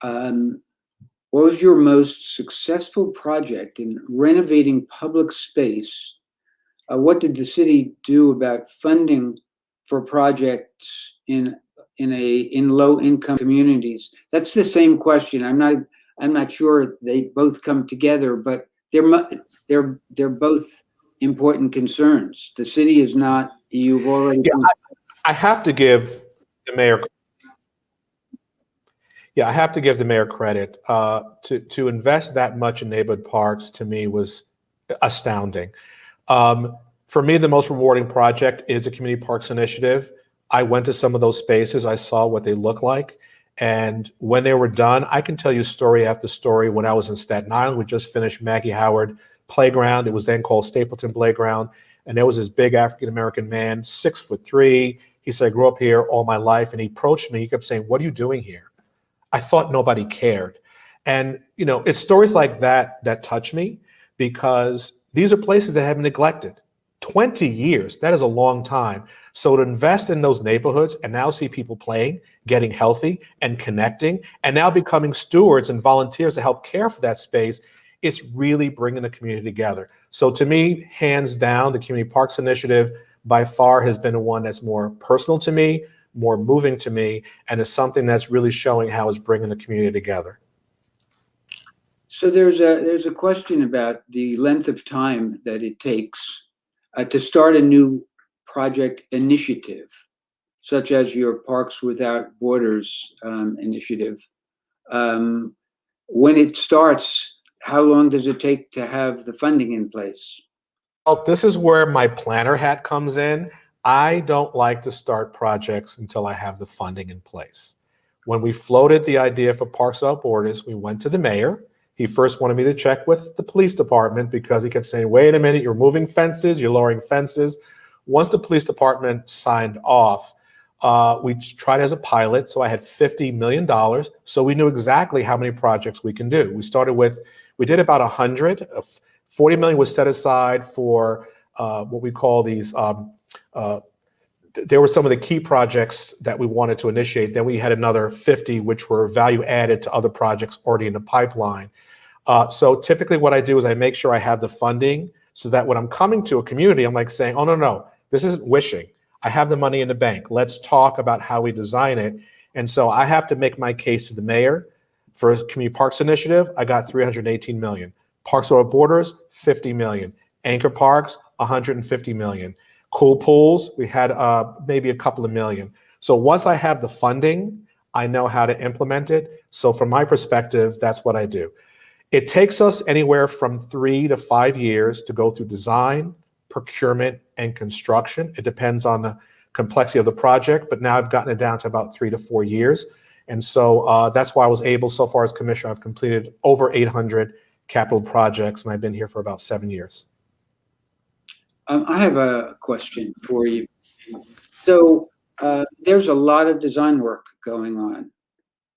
What was your most successful project in renovating public space? What did the city do about funding for projects in low-income communities? That's the same question. I'm not sure they both come together, but they're both important concerns. The city is not. You've already. Yeah, I have to give the mayor. Yeah, I have to give the mayor credit. To invest that much in neighborhood parks, to me, was astounding. For me, the most rewarding project is the Community Parks Initiative. I went to some of those spaces. I saw what they look like. And when they were done, I can tell you story after story. When I was in Staten Island, we just finished Maggie Howard Playground. It was then called Stapleton Playground. And there was this big African-American man, 6'3". He said, I grew up here all my life. And he approached me. He kept saying, what are you doing here? I thought nobody cared. And, it's stories like that that touch me, because these are places that have been neglected. 20 years, that is a long time. So to invest in those neighborhoods and now see people playing, getting healthy and connecting, and now becoming stewards and volunteers to help care for that space, it's really bringing the community together. So to me, hands down, the Community Parks Initiative by far has been the one that's more personal to me, more moving to me, and it's something that's really showing how it's bringing the community together. So there's a question about the length of time that it takes to start a new project initiative, such as your Parks Without Borders initiative. When it starts, how long does it take to have the funding in place? Well, this is where my planner hat comes in. I don't like to start projects until I have the funding in place. When we floated the idea for Parks Without Borders, we went to the mayor. He first wanted me to check with the police department because he kept saying, wait a minute, you're moving fences, you're lowering fences. Once the police department signed off, we tried as a pilot. So I had $50 million. So we knew exactly how many projects we can do. We did about 100. 40 million was set aside for what we call these, there were some of the key projects that we wanted to initiate. Then we had another 50, which were value added to other projects already in the pipeline. So typically what I do is I make sure I have the funding so that when I'm coming to a community, I'm like saying, oh, no, this isn't wishing. I have the money in the bank. Let's talk about how we design it. And so I have to make my case to the mayor. For Community Parks Initiative, I got 318 million. Parks Without Borders, 50 million. Anchor Parks, 150 million. Cool Pools, we had maybe a couple of million. So once I have the funding, I know how to implement it. So from my perspective, that's what I do. It takes us anywhere from 3 to 5 years to go through design, procurement, and construction. It depends on the complexity of the project, but now I've gotten it down to about 3 to 4 years. And so that's why I was able, so far as commissioner, I've completed over 800 capital projects, and I've been here for about 7 years. I have a question for you. So there's a lot of design work going on.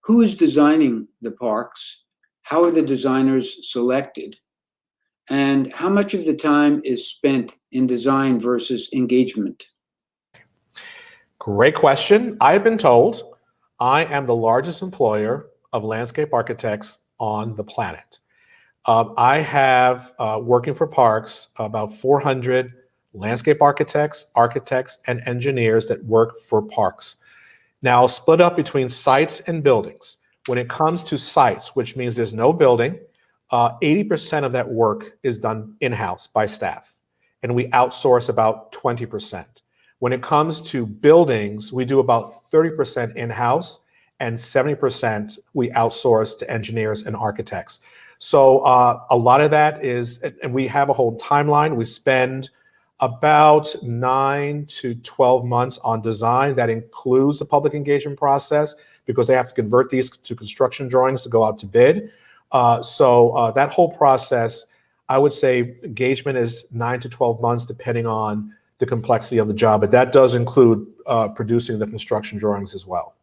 Who is designing the parks? How are the designers selected? And how much of the time is spent in design versus engagement? Great question. I've been told I am the largest employer of landscape architects on the planet. I have, working for parks, about 400 landscape architects, and engineers that work for parks. Now, split up between sites and buildings. When it comes to sites, which means there's no building, 80% of that work is done in-house by staff, and we outsource about 20%. When it comes to buildings, we do about 30% in-house and 70% we outsource to engineers and architects. So a lot of that is, and we have a whole timeline. We spend about 9 to 12 months on design. That includes the public engagement process because they have to convert these to construction drawings to go out to bid. So that whole process, I would say engagement is 9 to 12 months depending on the complexity of the job, but that does include producing the construction drawings as well.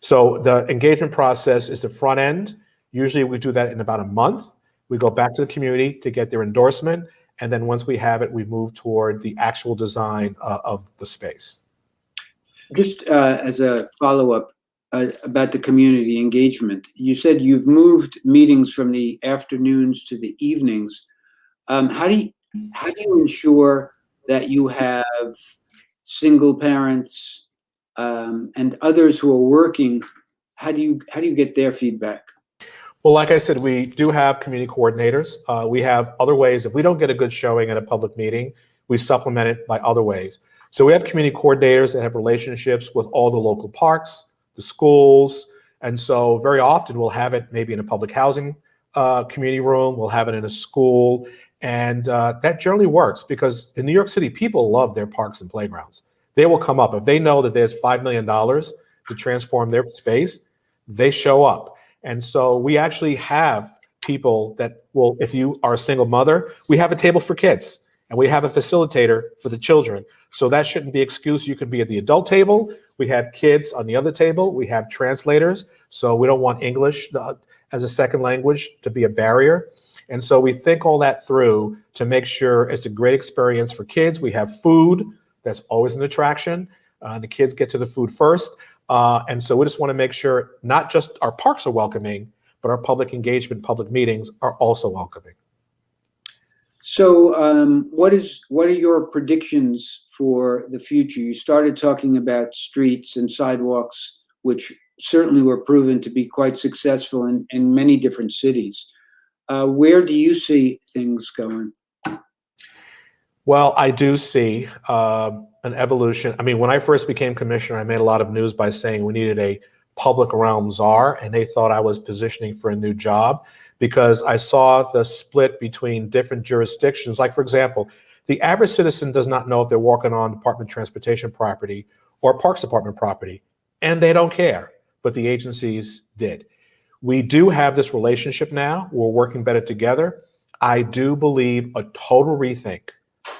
So the engagement process is the front end. Usually we do that in about a month. We go back to the community to get their endorsement. And then once we have it, we move toward the actual design of the space. Just as a follow-up about the community engagement, you said you've moved meetings from the afternoons to the evenings. How do you ensure that you have single parents and others who are working? How do you get their feedback? Well, like I said, we do have community coordinators. We have other ways. If we don't get a good showing at a public meeting, we supplement it by other ways. So we have community coordinators that have relationships with all the local parks, the schools. And so very often we'll have it maybe in a public housing community room. We'll have it in a school. And that generally works because in New York City, people love their parks and playgrounds. They will come up. If they know that there's $5 million to transform their space, they show up. And so we actually have people that will, if you are a single mother, we have a table for kids and we have a facilitator for the children. So that shouldn't be excused. You can be at the adult table. We have kids on the other table. We have translators. So we don't want English as a second language to be a barrier. And so we think all that through to make sure it's a great experience for kids. We have food. That's always an attraction. The kids get to the food first. And so we just want to make sure not just our parks are welcoming, but our public engagement, public meetings are also welcoming. So what are your predictions for the future? You started talking about streets and sidewalks, which certainly were proven to be quite successful in many different cities. Where do you see things going? Well, I do see an evolution. I mean, when I first became commissioner, I made a lot of news by saying we needed a public realm czar, and they thought I was positioning for a new job because I saw the split between different jurisdictions. Like, for example, the average citizen does not know if they're walking on Department of Transportation property or Parks Department property, and they don't care, but the agencies did. We do have this relationship now. We're working better together. I do believe a total rethink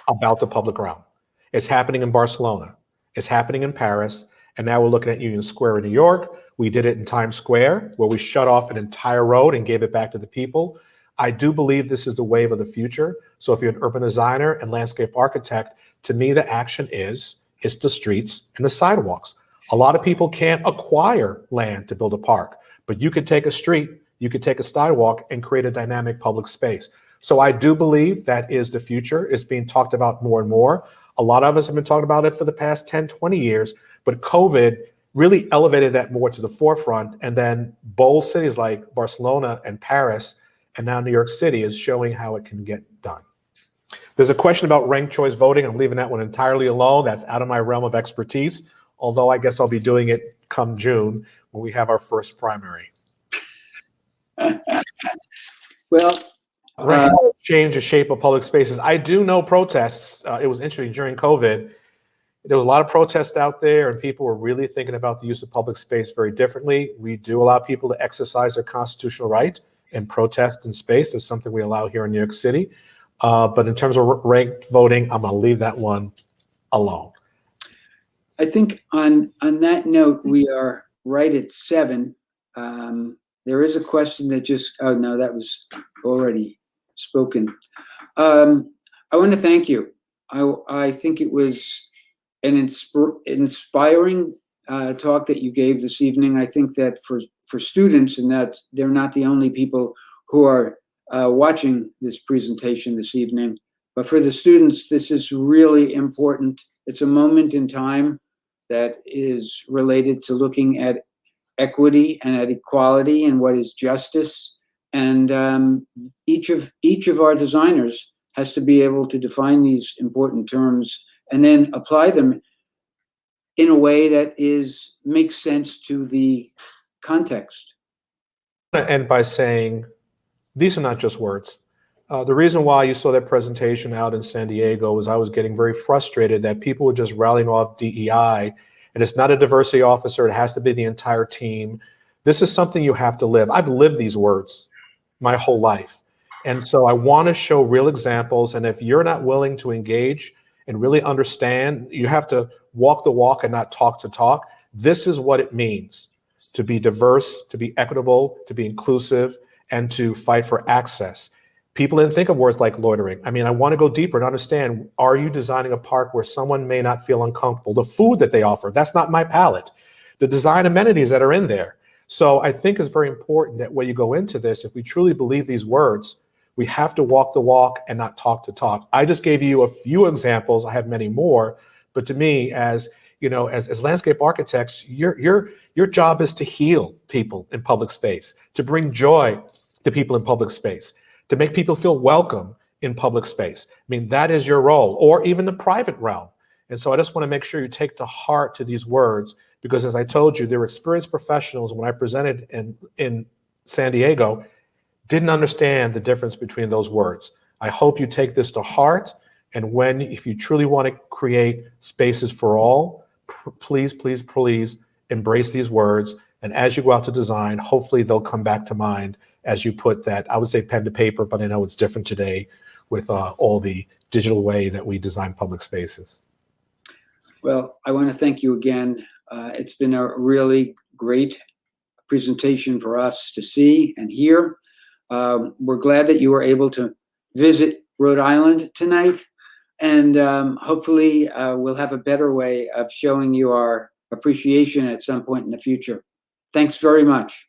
about the public realm. It's happening in Barcelona. It's happening in Paris. And now we're looking at Union Square in New York. We did it in Times Square, where we shut off an entire road and gave it back to the people. I do believe this is the wave of the future. So if you're an urban designer and landscape architect, to me, the action is the streets and the sidewalks. A lot of people can't acquire land to build a park, but you could take a street, you could take a sidewalk and create a dynamic public space. So I do believe that is the future. It's being talked about more and more. A lot of us have been talking about it for the past 10, 20 years, but COVID really elevated that more to the forefront. And then bold cities like Barcelona and Paris, and now New York City is showing how it can get done. There's a question about ranked choice voting. I'm leaving that one entirely alone. That's out of my realm of expertise, although I guess I'll be doing it come June when we have our first primary. Well, change the shape of public spaces. I do know protests. It was interesting during COVID. There was a lot of protests out there and people were really thinking about the use of public space very differently. We do allow people to exercise their constitutional right and protest in space. That's something we allow here in New York City. But in terms of ranked voting, I'm going to leave that one alone. I think on that note, we are right at 7. There is a question that just, oh no, that was already spoken. I want to thank you. I think it was inspiring talk that you gave this evening. I think that for students, and that they're not the only people who are watching this presentation this evening, but for the students, this is really important. It's a moment in time that is related to looking at equity and at equality and what is justice. And each of our designers has to be able to define these important terms and then apply them in a way that makes sense to the context. And by saying, these are not just words. The reason why you saw that presentation out in San Diego was I was getting very frustrated that people were just rallying off DEI, and it's not a diversity officer, it has to be the entire team. This is something you have to live. I've lived these words my whole life. And so I want to show real examples, and if you're not willing to engage and really understand, you have to walk the walk and not talk the talk. This is what it means to be diverse, to be equitable, to be inclusive, and to fight for access. People didn't think of words like loitering. I mean, I want to go deeper and understand, are you designing a park where someone may not feel uncomfortable? The food that they offer, that's not my palate. The design amenities that are in there. So I think it's very important that when you go into this, if we truly believe these words, we have to walk the walk and not talk the talk. I just gave you a few examples. I have many more, but to me, as you know, as landscape architects, your job is to heal people in public space, to bring joy to people in public space, to make people feel welcome in public space. I mean, that is your role, or even the private realm. And so I just want to make sure you take to heart to these words, because as I told you, there were experienced professionals when I presented in San Diego, didn't understand the difference between those words. I hope you take this to heart. And if you truly want to create spaces for all, please, please, please embrace these words. And as you go out to design, hopefully they'll come back to mind as you put that, I would say pen to paper, but I know it's different today with all the digital way that we design public spaces. Well, I want to thank you again. It's been a really great presentation for us to see and hear. We're glad that you were able to visit Rhode Island tonight, and hopefully we'll have a better way of showing you our appreciation at some point in the future. Thanks very much.